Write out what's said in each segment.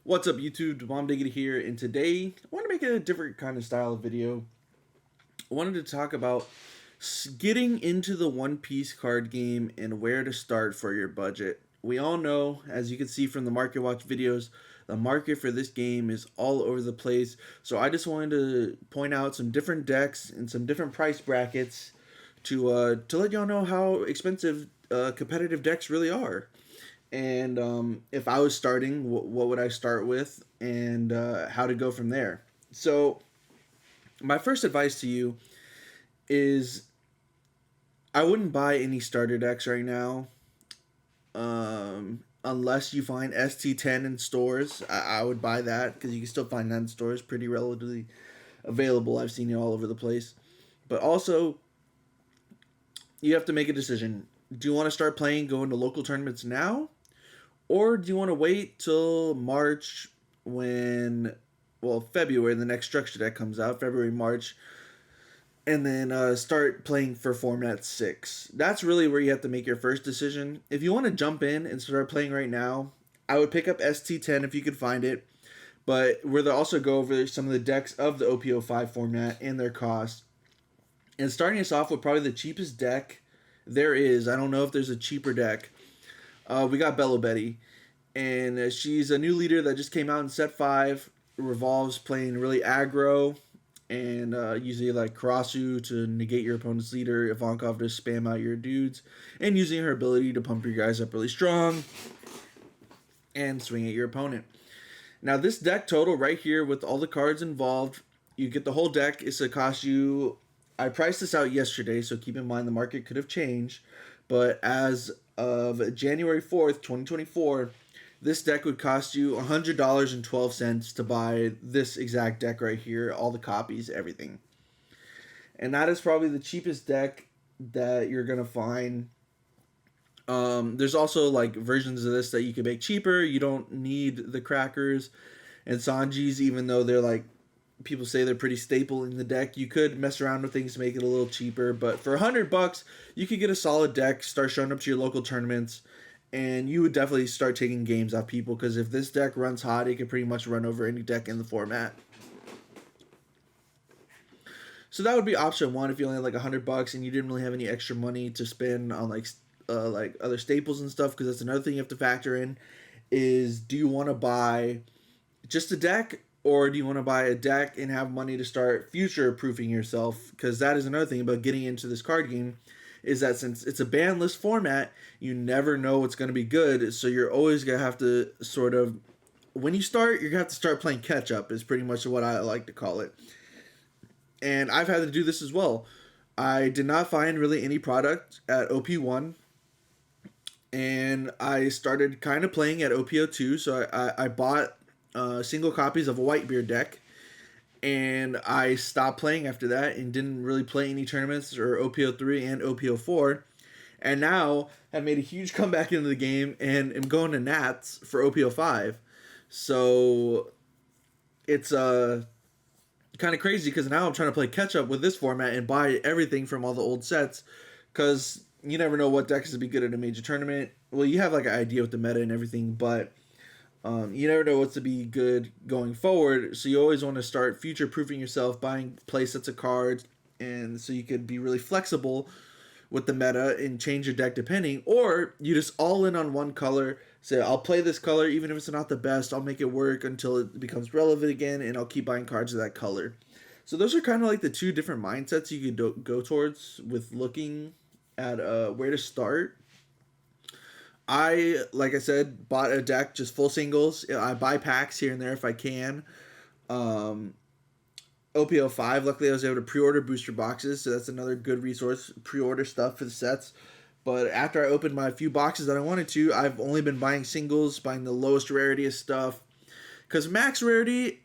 What's up YouTube, Mom Diggity here, and today I want to make a different kind of style of video. I wanted to talk about getting into the One Piece card game and where to start for your budget. We all know, as you can see from the Market Watch videos, the market for this game is all over the place. So I just wanted to point out some different decks and some different price brackets to let y'all know how expensive competitive decks really are. And if I was starting, what would I start with, and how to go from there. So, my first advice to you is I wouldn't buy any starter decks right now, unless you find ST10 in stores. I would buy that because you can still find that in stores, pretty relatively available. I've seen it all over the place. But also, you have to make a decision. Do you want to start playing, going to local tournaments now? Or do you want to wait till March February, the next structure deck comes out, February, March, and then start playing for Format 6? That's really where you have to make your first decision. If you want to jump in and start playing right now, I would pick up ST10 if you could find it, but we'll also go over some of the decks of the OP05 format and their cost. And starting us off with probably the cheapest deck there is. I don't know if there's a cheaper deck. We got Bello Betty, and she's a new leader that just came out in set 5. Revolves playing really aggro, and usually like Karasu to negate your opponent's leader, Ivankov to spam out your dudes, and using her ability to pump your guys up really strong and swing at your opponent. Now this deck total right here with all the cards involved, you get the whole deck. It's going to cost you, I priced this out yesterday, so keep in mind the market could have changed, but as of January 4th, 2024, this deck would cost you $100.12 to buy this exact deck right here, all the copies, everything. And that is probably the cheapest deck that you're going to find. There's also like versions of this that you can make cheaper. You don't need the crackers and Sanjis, even though they're like, people say they're pretty staple in the deck. You could mess around with things to make it a little cheaper, but for $100, you could get a solid deck, start showing up to your local tournaments, and you would definitely start taking games off people, because if this deck runs hot, it could pretty much run over any deck in the format. So that would be option one if you only had like $100 and you didn't really have any extra money to spend on like other staples and stuff, because that's another thing you have to factor in is, do you want to buy just a deck, or do you want to buy a deck and have money to start future-proofing yourself? Because that is another thing about getting into this card game, is that since it's a ban list format, you never know what's going to be good. So you're always going to have to sort of, when you start, you're going to have to start playing catch-up, is pretty much what I like to call it. And I've had to do this as well. I did not find really any product at OP1, and I started kind of playing at OP02, so I bought single copies of a Whitebeard deck, and I stopped playing after that and didn't really play any tournaments or OP03 and OP04, and now have made a huge comeback into the game and am going to Nats for OP05. So it's kind of crazy, because now I'm trying to play catch up with this format and buy everything from all the old sets, because you never know what decks to be good at a major tournament. Well, you have like an idea with the meta and everything, but you never know what's to be good going forward, so you always want to start future-proofing yourself, buying play sets of cards, and so you could be really flexible with the meta and change your deck depending, or you just all in on one color, say, I'll play this color, even if it's not the best, I'll make it work until it becomes relevant again, and I'll keep buying cards of that color. So those are kind of like the two different mindsets you could go towards with looking at where to start. Like I said, bought a deck, just full singles. I buy packs here and there if I can. OP05, luckily I was able to pre-order booster boxes, so that's another good resource, pre-order stuff for the sets. But after I opened my few boxes that I wanted to, I've only been buying singles, buying the lowest rarity of stuff. Because max rarity,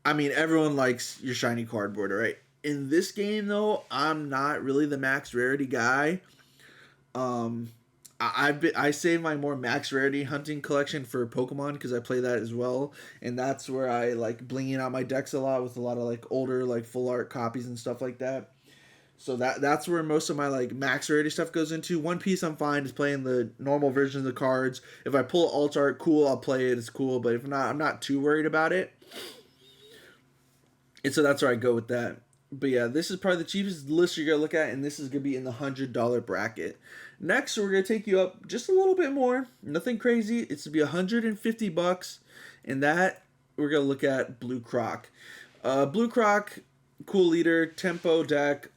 I mean, everyone likes your shiny cardboard, right? In this game, though, I'm not really the max rarity guy. I save my more max rarity hunting collection for Pokemon, because I play that as well, and that's where I like blinging out my decks a lot with a lot of like older like full art copies and stuff like that. So that's where most of my like max rarity stuff goes into. One Piece I'm fine just playing the normal version of the cards. If I pull alt art, cool, I'll play it. It's cool, but if not, I'm not too worried about it. And so that's where I go with that. But yeah, this is probably the cheapest list you're gonna look at, and this is gonna be in the $100 bracket. Next, we're gonna take you up just a little bit more. Nothing crazy. It's to be $150, and that we're gonna look at Blue Croc. Blue Croc, cool leader, tempo deck.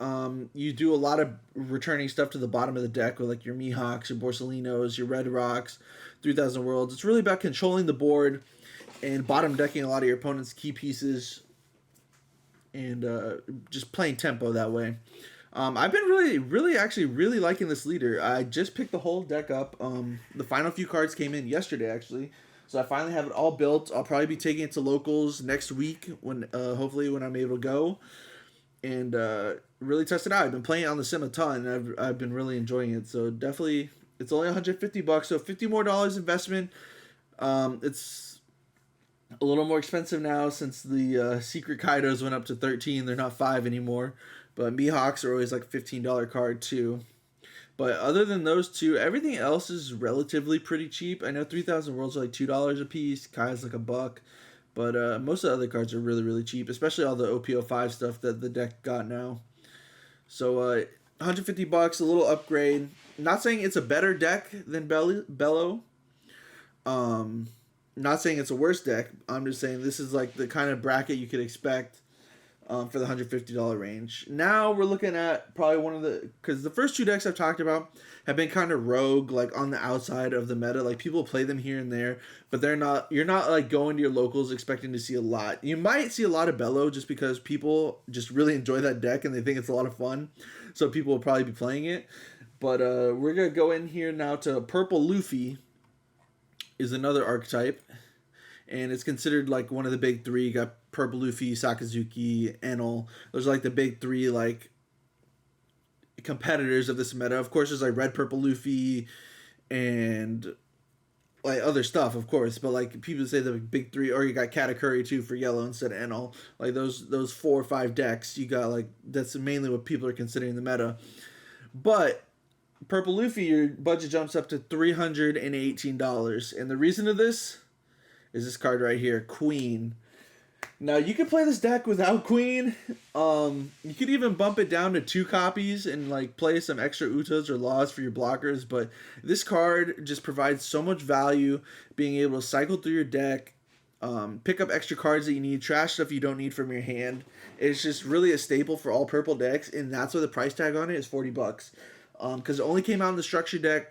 You do a lot of returning stuff to the bottom of the deck with like your Mihawks, your Borsalinos, your Red Rocks, 3000 Worlds. It's really about controlling the board and bottom decking a lot of your opponent's key pieces and just playing tempo that way. I've been really liking this leader. I just picked the whole deck up. The final few cards came in yesterday, actually. So I finally have it all built. I'll probably be taking it to locals next week when hopefully when I'm able to go and really test it out. I've been playing it on the sim a ton, and I've been really enjoying it. So definitely, it's only $150, so $50 more investment. It's a little more expensive now since the secret Kaidos went up to 13. They're not 5 anymore. But Mihawks are always like $15 card too. But other than those two, everything else is relatively pretty cheap. I know 3000 Worlds are like $2 a piece. Kai's like $1. But most of the other cards are really cheap, especially all the OP05 stuff that the deck got now. So $150, a little upgrade. Not saying it's a better deck than Bello. Not saying it's a worse deck. I'm just saying this is like the kind of bracket you could expect for the $150 range. Now we're looking at probably one of the... Because the first two decks I've talked about have been kind of rogue, like on the outside of the meta. Like people play them here and there, but they're not... You're not like going to your locals expecting to see a lot. You might see a lot of Bello just because people just really enjoy that deck and they think it's a lot of fun. So people will probably be playing it. But we're going to go in here now to Purple Luffy is another archetype. And it's considered like one of the big three. You got Purple Luffy, Sakazuki, Enel. Those are like the big three like competitors of this meta. Of course, there's like Red Purple Luffy and like other stuff, of course. But like people say the big three, or you got Katakuri too for yellow instead of Enel. Like those 4 or 5 decks, you got like that's mainly what people are considering the meta. But Purple Luffy, your budget jumps up to $318, and the reason of this is this card right here, Queen. Now, you can play this deck without Queen. You could even bump it down to 2 copies and like play some extra Utas or Laws for your blockers, but this card just provides so much value, being able to cycle through your deck, pick up extra cards that you need, trash stuff you don't need from your hand. It's just really a staple for all purple decks, and that's why the price tag on it is $40. Because it only came out in the structure deck.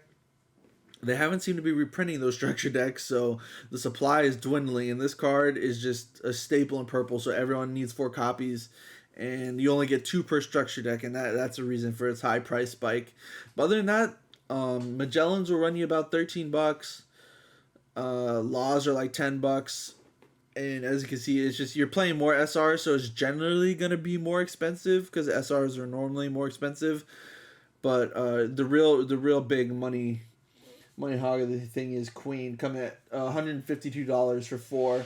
They haven't seemed to be reprinting those structure decks, so the supply is dwindling, and this card is just a staple in purple, so everyone needs 4 copies, and you only get 2 per structure deck, and that's a reason for its high price spike. But other than that, Magellans will run you about $13. Laws are like $10, and as you can see, it's just you're playing more SR, so it's generally going to be more expensive, because SRs are normally more expensive, but the real big money hog of the thing is Queen, coming at $152 for 4,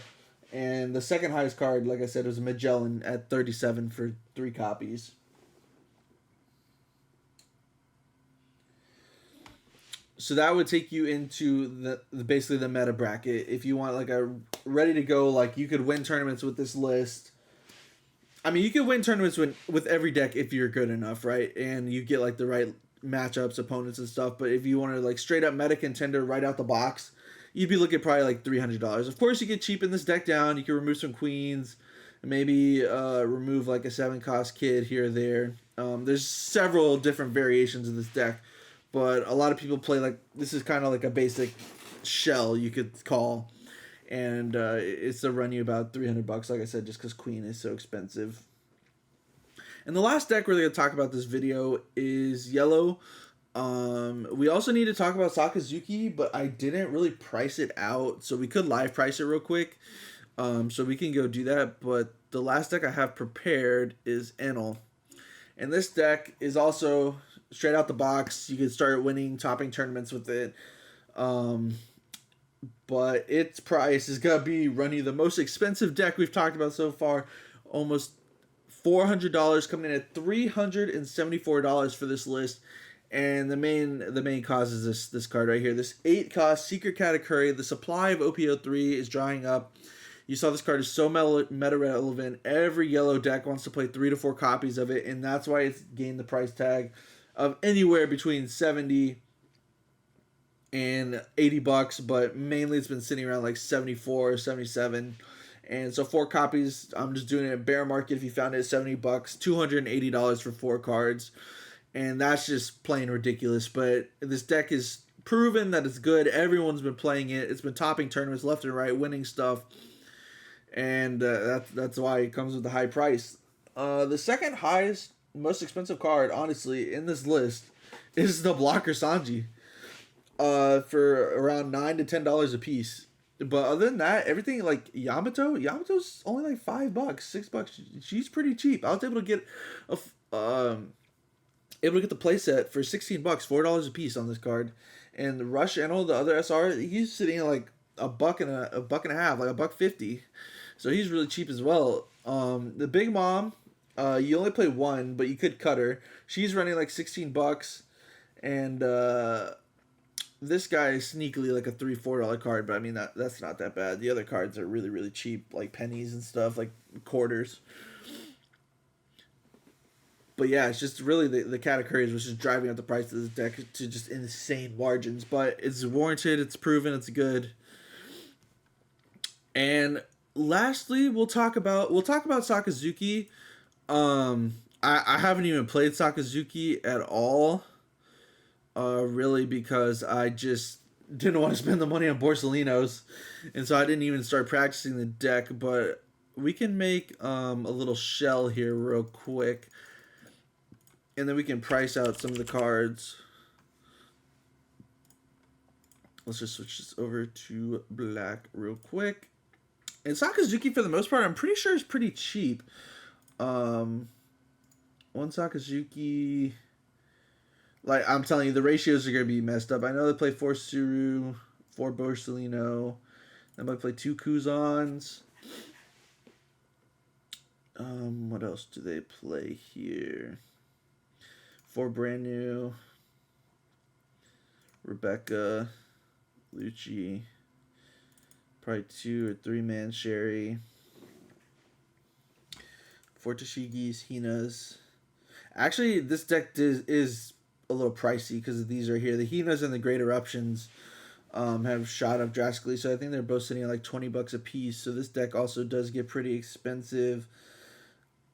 and the second highest card, like I said, was Magellan at $37 for 3 copies. So that would take you into the basically the meta bracket. If you want like a ready to go, like you could win tournaments with this list. I mean, you could win tournaments with every deck if you're good enough, right? And you get like the right matchups, opponents, and stuff. But if you want to like straight up meta contender right out the box, you'd be looking at probably like $300. Of course, you could cheapen this deck down. You can remove some queens, maybe remove like a 7-cost kid here or there. There's several different variations of this deck, but a lot of people play like this is kind of like a basic shell you could call, and it's to run you about $300. Like I said, just because queen is so expensive. And the last deck we're going to talk about this video is yellow. We also need to talk about Sakazuki, but I didn't really price it out, so we could live price it real quick. So we can go do that, but the last deck I have prepared is Enel. And this deck is also straight out the box. You can start winning, topping tournaments with it. But its price is going to be running the most expensive deck we've talked about so far, almost $400, coming in at $374 for this list. And the main cause is this card right here. This 8 cost Secret Katakuri. The supply of OP03 is drying up. You saw this card is so meta relevant. Every yellow deck wants to play 3 to 4 copies of it, and that's why it's gained the price tag of anywhere between 70 and $80, but mainly it's been sitting around like 74 or 77. And so 4 copies, I'm just doing it at bear market. If you found it at $70, $280 for 4 cards. And that's just plain ridiculous. But this deck is proven that it's good. Everyone's been playing it. It's been topping tournaments left and right, winning stuff. And that's why it comes with the high price. The second highest, most expensive card, honestly, in this list is the Blocker Sanji. For around $9 to $10 a piece. But other than that, everything like Yamato's only like $5, $6. She's pretty cheap. I was able to get the playset for $16, $4 a piece on this card. And Rush Enel, the other SR, he's sitting at like a buck and a half, like $1.50. So he's really cheap as well. The Big Mom, you only play 1, but you could cut her. She's running like $16, and this guy is sneakily like a $3-4 card, but I mean that's not that bad. The other cards are really, really cheap, like pennies and stuff, like quarters. But yeah, it's just really the Katakuri was just driving up the price of this deck to just insane margins. But it's warranted, it's proven, it's good. And lastly, we'll talk about Sakazuki. I haven't even played Sakazuki at all. Really, because I just didn't want to spend the money on Borsalinos, and so I didn't even start practicing the deck. But we can make a little shell here real quick, and then we can price out some of the cards. Let's just switch this over to black real quick. And Sakazuki, for the most part, I'm pretty sure is pretty cheap. One Sakazuki, like I'm telling you, the ratios are gonna be messed up. I know they play 4 Suru, 4 Borsalino. They might play 2 Kuzans. What else do they play here? 4 brand new. Rebecca, Lucci. Probably 2 or 3 man Sherry. 4 Tashigis, Hinas. Actually, this deck is a little pricey because these are here. The Hinas and the Great Eruptions have shot up drastically, so I think they're both sitting at like $20 a piece. So this deck also does get pretty expensive.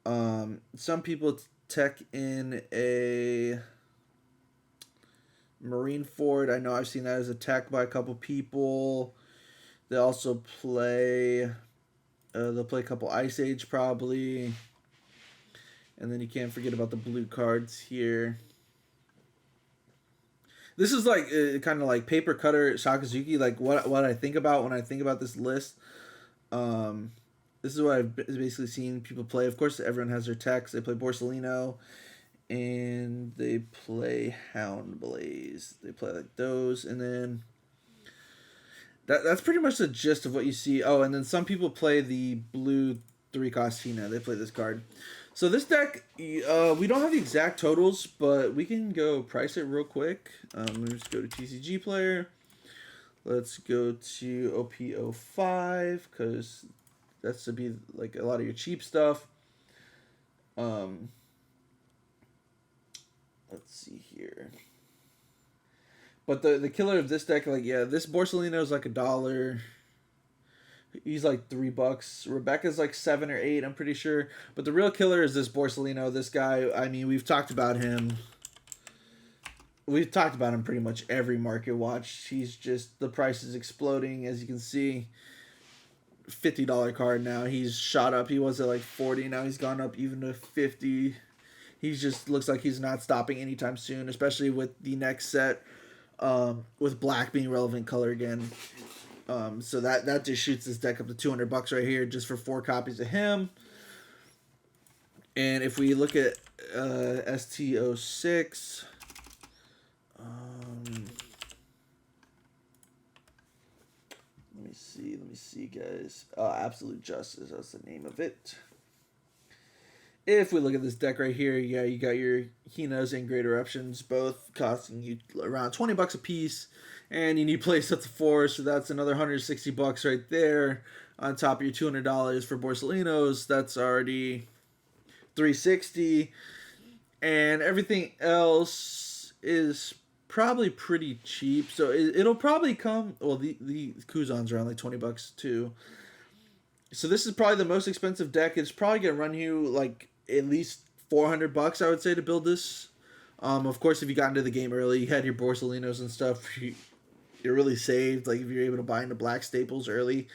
Some people tech in a Marineford. I know I've seen that as a tech by a couple people. They also play. They'll play a couple Ice Age probably. And then you can't forget about the blue cards here. This is like kind of like paper cutter Sakazuki, like what I think about when I think about this list. This is what I've basically seen people play. Of course, everyone has their techs. They play Borsalino, and they play Houndblaze. They play like those, and then that's pretty much the gist of what you see. Oh, and then some people play the blue 3-cost Hina. They play this card. So this deck, we don't have the exact totals, but we can go price it real quick. Let me just go to TCG Player. Let's go to OP05, because that's to be like a lot of your cheap stuff. Let's see here. But the killer of this deck, like, yeah, this Borsalino is like $1. He's like $3. Rebecca's like 7 or 8, I'm pretty sure. But the real killer is this Borsalino. This guy, I mean, we've talked about him. We've talked about him pretty much every market watch. He's just, the price is exploding, as you can see. $50 card now. He's shot up. He was at like 40. Now he's gone up even to 50. He just looks like he's not stopping anytime soon, especially with the next set, with black being relevant color again. So that just shoots this deck up to $200 right here just for 4 copies of him. And if we look at ST06, let me see, guys. Absolute Justice, that's the name of it. if we look at this deck right here, yeah, you got your Hinas and Great Eruptions, both costing you around 20 bucks a piece, and you need play sets of 4, so that's another 160 bucks right there. On top of your $200 for Borsalinos, that's already 360, and everything else is probably pretty cheap. So it'll probably come. Well, the Kuzan's around like 20 bucks too. So this is probably the most expensive deck. It's probably gonna run you like at least 400 bucks, I would say, to build this. Of course, if you got into the game early, you had your Borsalinos and stuff. You're really saved. Like if you're able to buy into black staples early,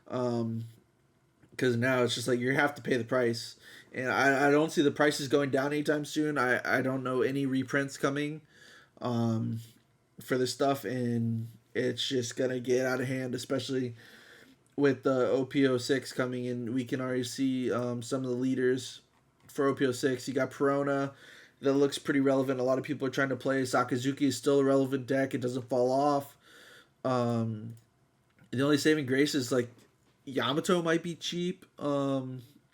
because now it's just like you have to pay the price, and I don't see the prices going down anytime soon. I don't know any reprints coming, for this stuff, and it's just gonna get out of hand, especially with the OP06 coming in. We can already see some of the leaders for OP06. You got Perona, that looks pretty relevant. A lot of people are trying to play. Sakazuki is still a relevant deck. It doesn't fall off. The only saving grace is like Yamato might be cheap,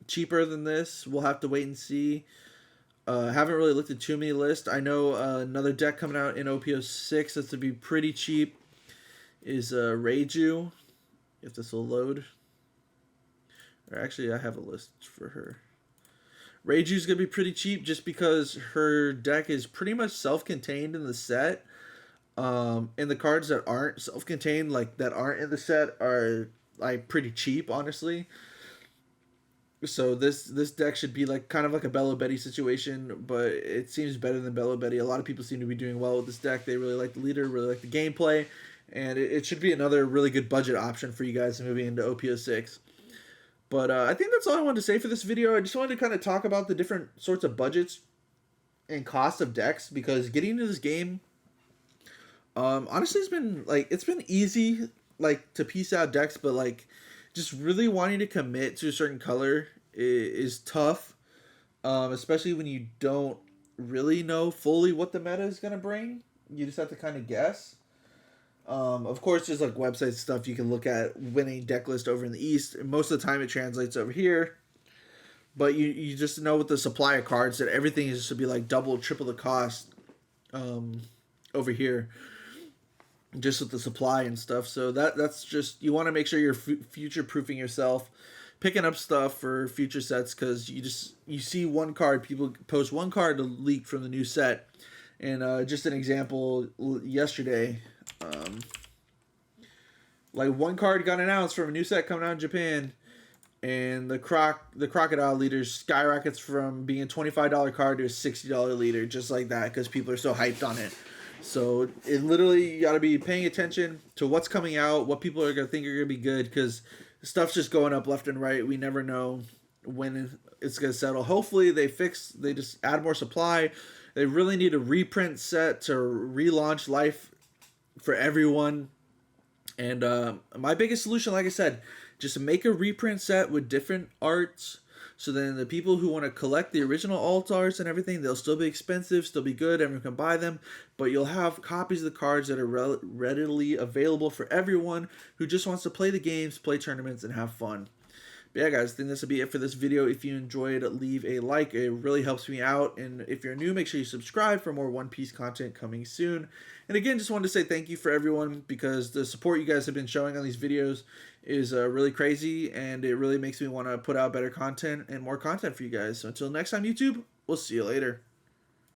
cheaper than this. We'll have to wait and see. Haven't really looked at too many lists. I know another deck coming out in OP06 that's to be pretty cheap is Reiju, if this will load. Or actually, I have a list for her. Reiju's going to be pretty cheap just because her deck is pretty much self-contained in the set. And the cards that aren't self-contained, like that aren't in the set, are like pretty cheap, honestly. So this deck should be like kind of like a Bello Betty situation, but it seems better than Bello Betty. A lot of people seem to be doing well with this deck. They really like the leader, really like the gameplay, and it should be another really good budget option for you guys moving into OP06. But I think that's all I wanted to say for this video. I just wanted to kind of talk about the different sorts of budgets and costs of decks, because getting into this game, honestly, it's been easy like to piece out decks, but like just really wanting to commit to a certain color is tough, especially when you don't really know fully what the meta is gonna bring. You just have to kind of guess. Of course, there's like website stuff you can look at winning deck list over in the East. Most of the time, it translates over here. But you just know with the supply of cards that everything is to be like double, triple the cost over here, just with the supply and stuff. So that's just, you want to make sure you're future proofing yourself, picking up stuff for future sets, because you see one card, people post one card to leak from the new set. And just an example, yesterday, like one card got announced from a new set coming out in Japan, and the crocodile leader skyrockets from being a $25 card to a $60 leader, just like that, because people are so hyped on it. So it literally, you got to be paying attention to what's coming out, what people are going to think are going to be good, because stuff's just going up left and right. We never know when it's going to settle. Hopefully they just add more supply. They really need a reprint set to relaunch life for everyone. And my biggest solution, like I said, just make a reprint set with different arts, so then the people who want to collect the original alt arts and everything, they'll still be expensive, still be good, everyone can buy them, but you'll have copies of the cards that are readily available for everyone who just wants to play the games, play tournaments, and have fun. But yeah, guys, I think this will be it for this video. If you enjoyed, leave a like. It really helps me out. And if you're new, make sure you subscribe for more One Piece content coming soon. And again, just wanted to say thank you for everyone, because the support you guys have been showing on these videos is really crazy, and it really makes me want to put out better content and more content for you guys. So until next time, YouTube, we'll see you later.